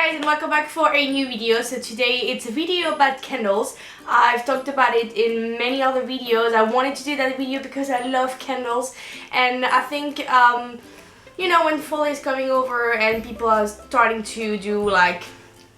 guys, and welcome back for a new video. So today it's a video about candles. I've talked about it in many other videos. I wanted to do that video because I love candles, and I think you know, when fall is coming over and people are starting to do like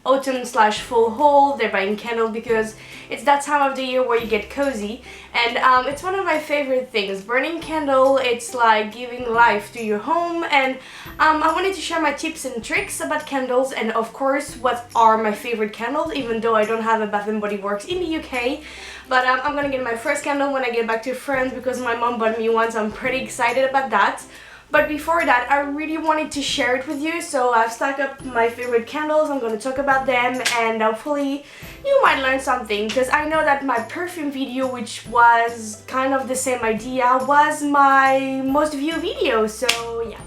autumn/fall haul, they're buying candles because it's that time of the year where you get cozy, and it's one of my favorite things. Burning candle, it's like giving life to your home, and I wanted to share my tips and tricks about candles, and of course what are my favorite candles, even though I don't have a Bath & Body Works in the UK. But I'm gonna get my first candle when I get back to France because my mom bought me one, so I'm pretty excited about that. But before that, I really wanted to share it with you, so I've stacked up my favorite candles. I'm going to talk about them, and hopefully you might learn something, because I know that my perfume video, which was kind of the same idea, was my most viewed video. So yeah,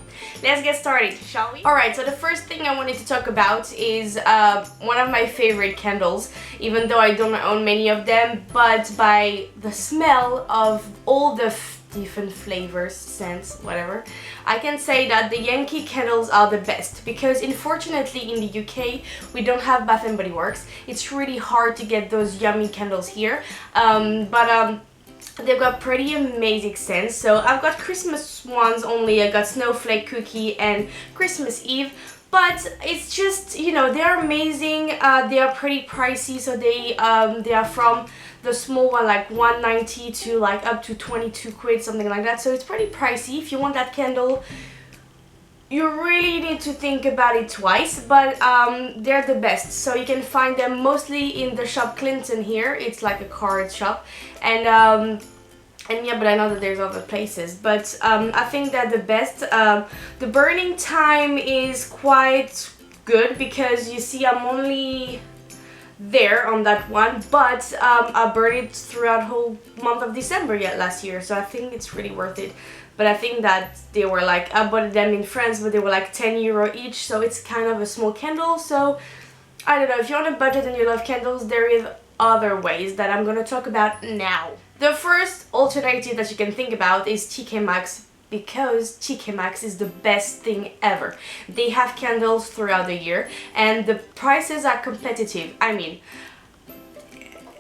let's get started, shall we? Alright, so the first thing I wanted to talk about is one of my favorite candles, even though I don't own many of them, but by the smell of all the different flavors, scents, whatever, I can say that the Yankee candles are the best, because unfortunately in the UK we don't have Bath & Body Works. It's really hard to get those yummy candles here, but they've got pretty amazing scents. So I've got Christmas ones only. I got Snowflake Cookie and Christmas Eve, but it's just, you know, they're amazing. They are pretty pricey, so they are from the small one like 190 to like up to 22 quid, something like that. So it's pretty pricey. If you want that candle, you really need to think about it twice, but they're the best. So you can find them mostly in the shop Clinton here. It's like a card shop, and yeah, but I know that there's other places, but I think that the best. The burning time is quite good, because you see I'm only there on that one, but I burned it throughout whole month of December last year, so I think it's really worth it. But I think that they were like, I bought them in France, but they were like €10 each, so it's kind of a small candle. So I don't know, if you're on a budget and you love candles, there is other ways that I'm gonna talk about now. The first alternative that you can think about is TK Maxx, because TK Maxx is the best thing ever. They have candles throughout the year, and the prices are competitive. I mean,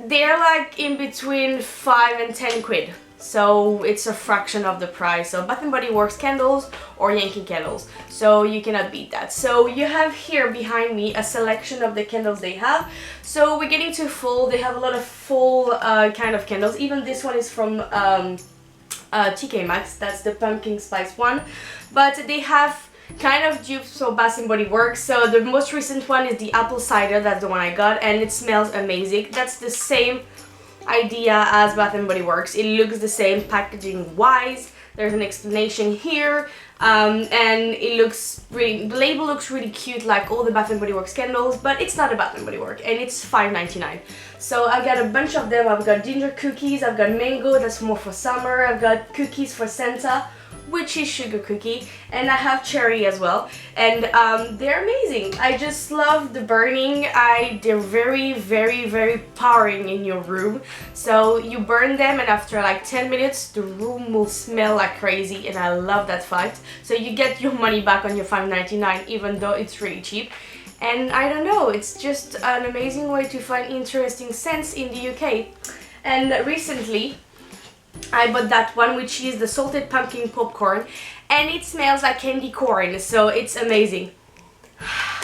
they're like in between 5 and 10 quid. So it's a fraction of the price of Bath & Body Works candles or Yankee candles. So you cannot beat that. So you have here behind me a selection of the candles they have. So we're getting to fall. They have a lot of fall kind of candles. Even this one is from TK Maxx. That's the pumpkin spice one. But they have kind of dupes for Bath & Body Works. So the most recent one is the apple cider. That's the one I got, and it smells amazing. That's the same idea as Bath & Body Works. It looks the same packaging wise. There's an explanation here, and it looks really, the label looks really cute like all the Bath & Body Works candles, but it's not a Bath & Body Works, and it's $5.99. So I got a bunch of them. I've got ginger cookies, I've got mango, that's more for summer, I've got cookies for Santa, which is sugar cookie, and I have cherry as well, and they're amazing. I just love the burning. They're very, very, very powering in your room. So you burn them, and after like 10 minutes the room will smell like crazy, and I love that fact. So you get your money back on your $5.99, even though it's really cheap. And I don't know, it's just an amazing way to find interesting scents in the UK. And recently I bought that one, which is the salted pumpkin popcorn, and it smells like candy corn, so it's amazing.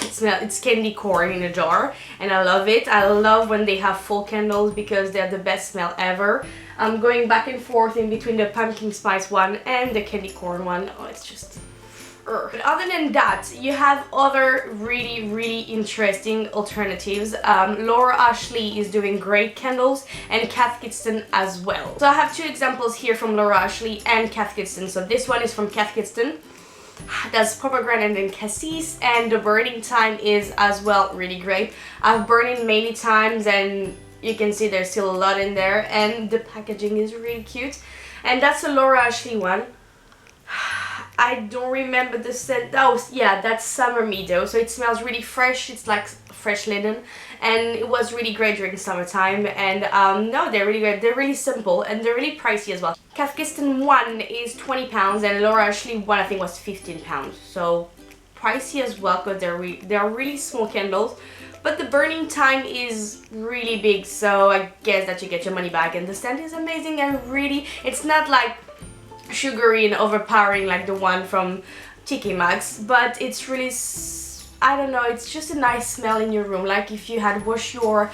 It's candy corn in a jar, and I love it. I love when they have fall candles because they're the best smell ever. I'm going back and forth in between the pumpkin spice one and the candy corn one. Oh, it's just... But other than that, you have other really, really interesting alternatives. Laura Ashley is doing great candles, and Cath Kidston as well. So I have two examples here from Laura Ashley and Cath Kidston. So this one is from Cath Kidston. That's pomegranate and cassis, and the burning time is as well really great. I've burned it many times, and you can see there's still a lot in there, and the packaging is really cute. And that's a Laura Ashley one. I don't remember the scent. Oh yeah, that's Summer Meadow. So it smells really fresh. It's like fresh linen, and it was really great during summertime. And no, they're really great. They're really simple, and they're really pricey as well. Cath Kidston one is £20, and Laura Ashley one I think was £15. So pricey as well because they are really small candles. But the burning time is really big, so I guess that you get your money back. And the scent is amazing and really, it's not like sugary and overpowering like the one from TK Maxx, but it's really, I don't know, it's just a nice smell in your room, like if you had washed your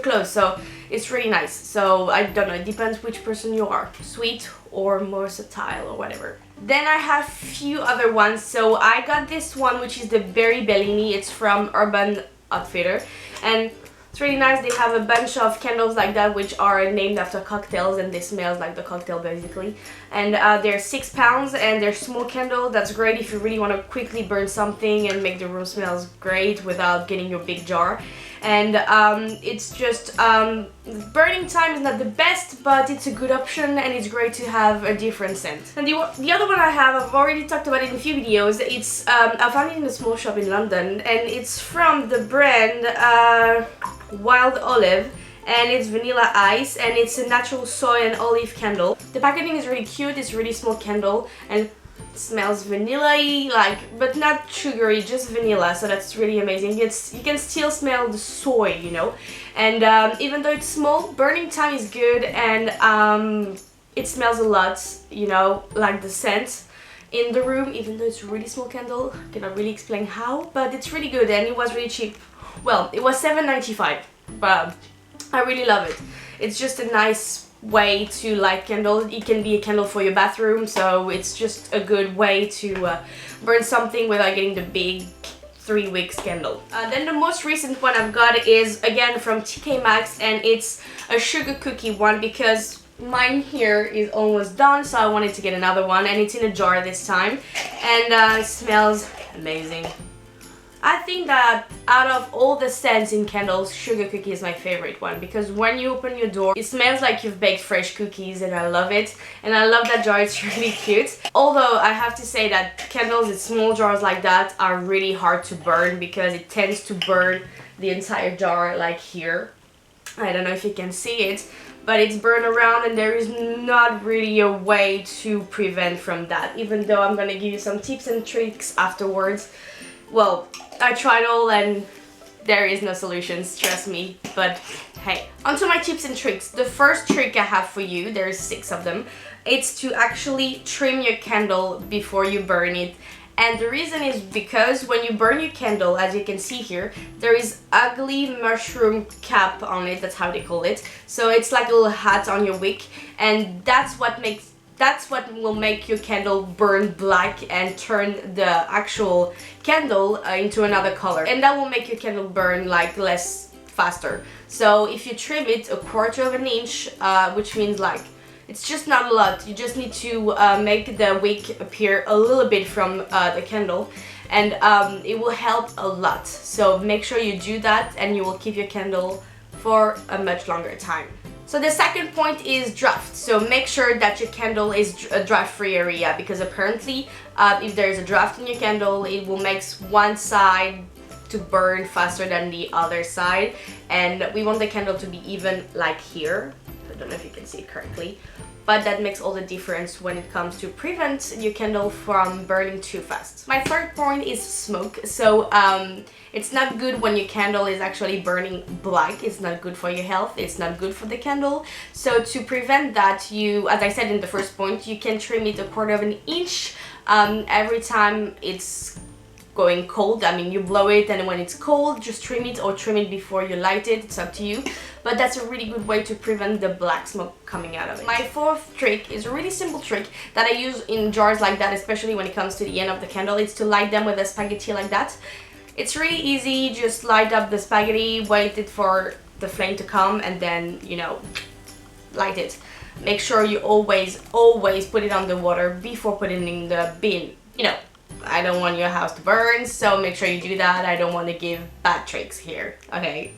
clothes. So it's really nice. So I don't know, it depends which person you are, sweet or more subtle or whatever. Then I have a few other ones. So I got this one, which is the Berry Bellini. It's from Urban Outfitter, and it's really nice. They have a bunch of candles like that which are named after cocktails, and they smell like the cocktail basically. And they're £6 and they're small candles. That's great if you really want to quickly burn something and make the room smells great without getting your big jar. And it's just burning time is not the best, but it's a good option and it's great to have a different scent. And the other one I have, I've already talked about it in a few videos. It's I found it in a small shop in London, and it's from the brand Wild Olive, and it's vanilla ice, and it's a natural soy and olive candle. The packaging is really cute. It's a really small candle and it smells vanilla-y, like, but not sugary, just vanilla. So that's really amazing. You can still smell the soy, you know. And even though it's small, burning time is good, and it smells a lot, you know, like the scent in the room, even though it's a really small candle. I cannot really explain how, but it's really good, and it was really cheap. Well, it was £7.95, but I really love it. It's just a nice way to light candles. It can be a candle for your bathroom, so it's just a good way to burn something without getting the big 3 wicks candle. Then the most recent one I've got is again from TK Maxx, and it's a sugar cookie one because mine here is almost done, so I wanted to get another one, and it's in a jar this time, and it smells amazing. I think that out of all the scents in candles, sugar cookie is my favorite one, because when you open your door, it smells like you've baked fresh cookies, and I love it. And I love that jar, it's really cute. Although I have to say that candles in small jars like that are really hard to burn, because it tends to burn the entire jar, like here. I don't know if you can see it, but it's burned around, and there is not really a way to prevent from that, even though I'm gonna give you some tips and tricks afterwards. Well, I tried all and there is no solutions, trust me, but hey. Onto my tips and tricks. The first trick I have for you, there's 6 of them, it's to actually trim your candle before you burn it. And the reason is because when you burn your candle, as you can see here, there is ugly mushroom cap on it, that's how they call it. So it's like a little hat on your wick, and that's what will make your candle burn black and turn the actual candle into another color, and that will make your candle burn like less faster. So if you trim it 1/4 of an inch, which means like it's just not a lot, you just need to make the wick appear a little bit from the candle, and it will help a lot. So make sure you do that, and you will keep your candle for a much longer time. So the second point is draft. So make sure that your candle is a draft-free area, because apparently if there is a draft in your candle, it will make one side to burn faster than the other side, and we want the candle to be even like here. I don't know if you can see it correctly, but that makes all the difference when it comes to prevent your candle from burning too fast. My third point is smoke. So it's not good when your candle is actually burning black. It's not good for your health. It's not good for the candle. So to prevent that, you, as I said in the first point, you can trim it 1/4 of an inch every time it's going cold. I mean, you blow it, and when it's cold, just trim it, or trim it before you light it. It's up to you. But that's a really good way to prevent the black smoke coming out of it. My fourth trick is a really simple trick that I use in jars like that, especially when it comes to the end of the candle. It's to light them with a spaghetti like that. It's really easy. Just light up the spaghetti, wait it for the flame to come, and then, you know, light it. Make sure you always put it on the water before putting it in the bin. You know, I don't want your house to burn, so make sure you do that. I don't want to give bad tricks here, okay?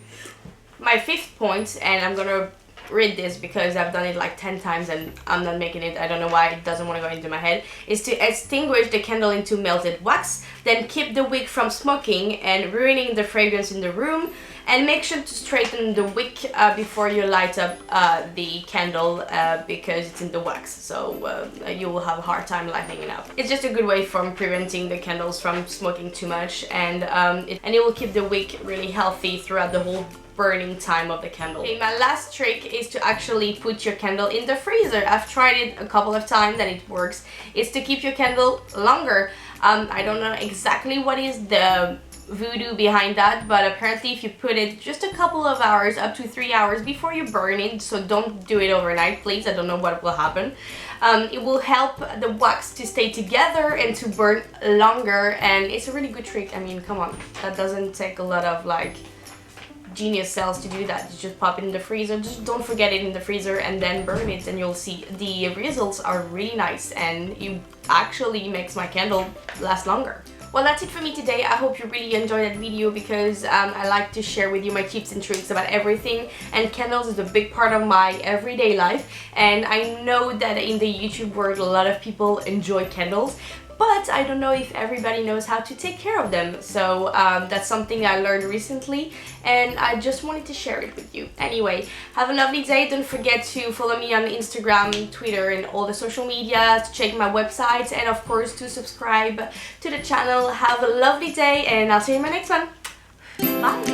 My fifth point, and I'm gonna read this because I've done it like 10 times and I'm not making it. I don't know why it doesn't want to go into my head. Is to extinguish the candle into melted wax, then keep the wick from smoking and ruining the fragrance in the room, and make sure to straighten the wick before you light up the candle because it's in the wax, so you will have a hard time lighting it up. It's just a good way from preventing the candles from smoking too much, and it will keep the wick really healthy throughout the whole burning time of the candle. Okay, my last trick is to actually put your candle in the freezer. I've tried it a couple of times and it works. It's to keep your candle longer. I don't know exactly what is the voodoo behind that, but apparently if you put it just a couple of hours, up to 3 hours before you burn it, so don't do it overnight please, I don't know what will happen, it will help the wax to stay together and to burn longer, and it's a really good trick. I mean, come on, that doesn't take a lot of like genius cells to do that. You just pop it in the freezer, just don't forget it in the freezer, and then burn it, and you'll see the results are really nice, and it actually makes my candle last longer. Well, that's it for me today. I hope you really enjoyed that video because I like to share with you my tips and tricks about everything, and candles is a big part of my everyday life, and I know that in the YouTube world a lot of people enjoy candles, but I don't know if everybody knows how to take care of them. So that's something I learned recently, and I just wanted to share it with you. Anyway, have a lovely day. Don't forget to follow me on Instagram, Twitter, and all the social media, to check my website, and of course to subscribe to the channel. Have a lovely day, and I'll see you in my next one. Bye!